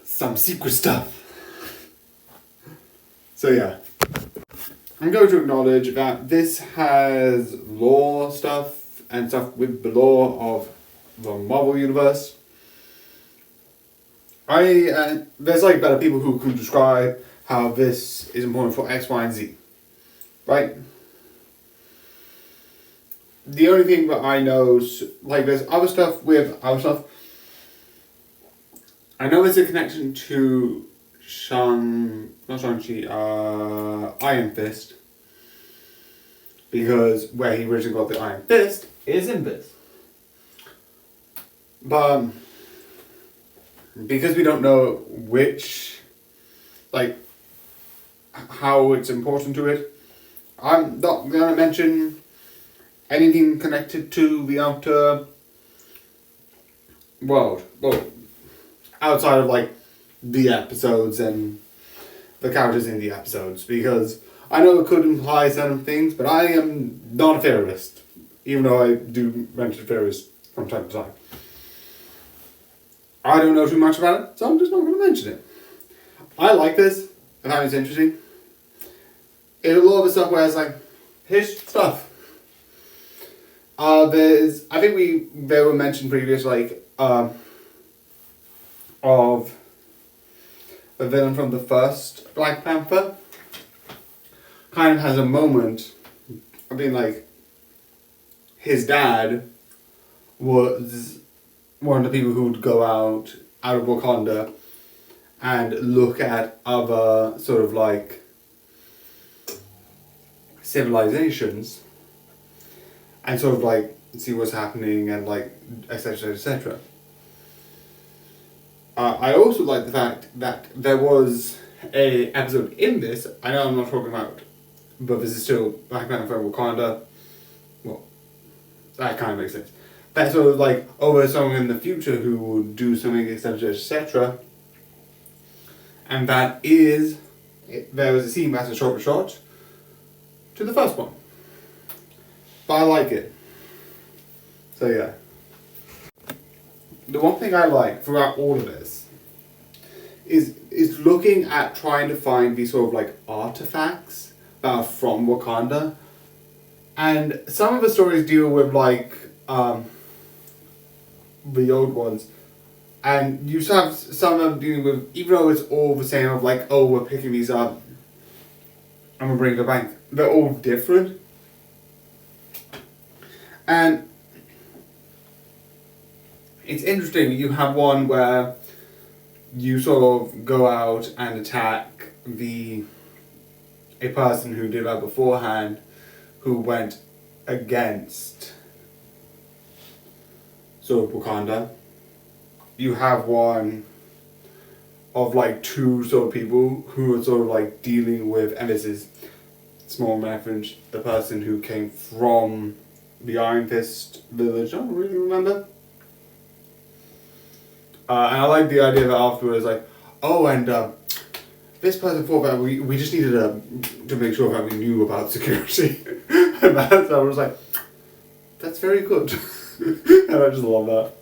Some secret stuff. So yeah, I'm going to acknowledge that this has lore stuff and stuff with the lore of the Marvel Universe. There's like better people who can describe how this is important for X, Y, and Z, right? The only thing that I know is, like, there's other stuff with other stuff. I know there's a connection to Iron Fist, because where he originally got the Iron Fist is in this. But because we don't know which, like, how it's important to it, I'm not going to mention anything connected to the outer world. Well, outside of, like, the episodes and the characters in the episodes, because I know it could imply certain things, but I am not a theorist, even though I do mention theorists from time to time. I don't know too much about it, so I'm just not going to mention it. I like this. I find it's interesting. It's a lot of the stuff where it's like, here's stuff. I think they were mentioned previous, like, of the villain from the first Black Panther kind of has a moment. I mean, like, his dad was one of the people who would go out of Wakanda and look at other sort of like civilizations and sort of like see what's happening and like etc. etc. I also like the fact that there was a episode in this. I know I'm not talking about, but this is still Black Panther Wakanda. Well, that kind of makes sense. That sort of like over someone in the future who will do something etc. etc. And that is, there was a scene that's a shot to the first one. But I like it. So yeah. The one thing I like throughout all of this is looking at trying to find these sort of like artifacts that are from Wakanda. And some of the stories deal with like the old ones. And you have some of them dealing with, even though it's all the same of like, oh, we're picking these up, I'm gonna bring them back. They're all different. And it's interesting, you have one where you sort of go out and attack a person who did that beforehand, who went against sort of Wakanda. You have one of like two sort of people who are sort of like dealing with, and this is small reference, the person who came from the Iron Fist village, I don't really remember. And I like the idea that afterwards, like, oh, and this person thought that we just needed to make sure that we knew about security. And so I was like, that's very good. And I just love that.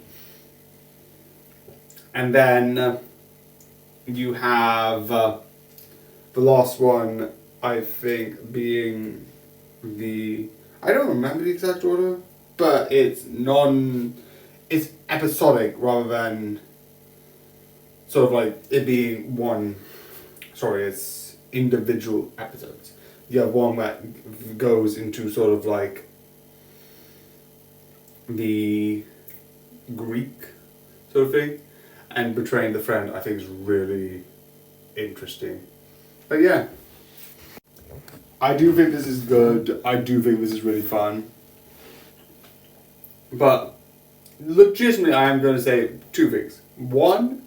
And then you have the last one, I think, being I don't remember the exact order, but it's episodic rather than sort of like it being it's individual episodes. You have one that goes into sort of like the Greek sort of thing, and betraying the friend I think is really interesting. But yeah, I do think this is good. I do think this is really fun. But legitimately, I am going to say two things. One,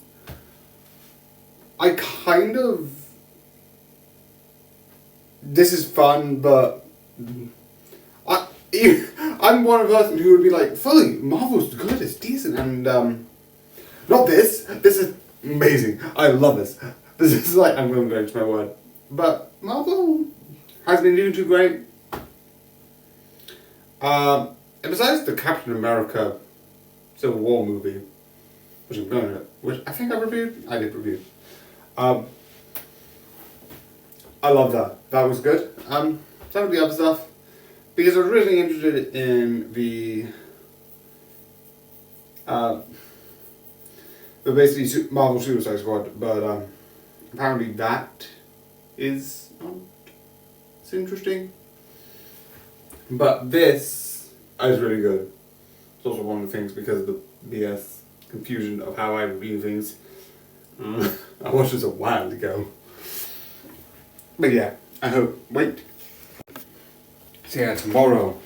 this is fun, but I'm one person who would be like, fully, Marvel's good, it's decent, and not this. This is amazing. I love this. This is like, I'm going to go into my word. But Marvel has been doing too great. And besides the Captain America Civil War movie, which I think I reviewed. I did review. I love that. That was good. Some of the other stuff, because I was originally interested in the basically Marvel Suicide Squad, but apparently that is not as interesting. But this is really good. It's also one of the things because of the BS confusion of how I review things. I watched this a while ago. But yeah, I hope. Wait. So yeah, tomorrow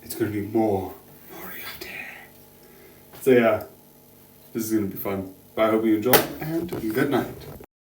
it's going to be more Moriarty. So yeah, this is going to be fun. But I hope you enjoy and good night.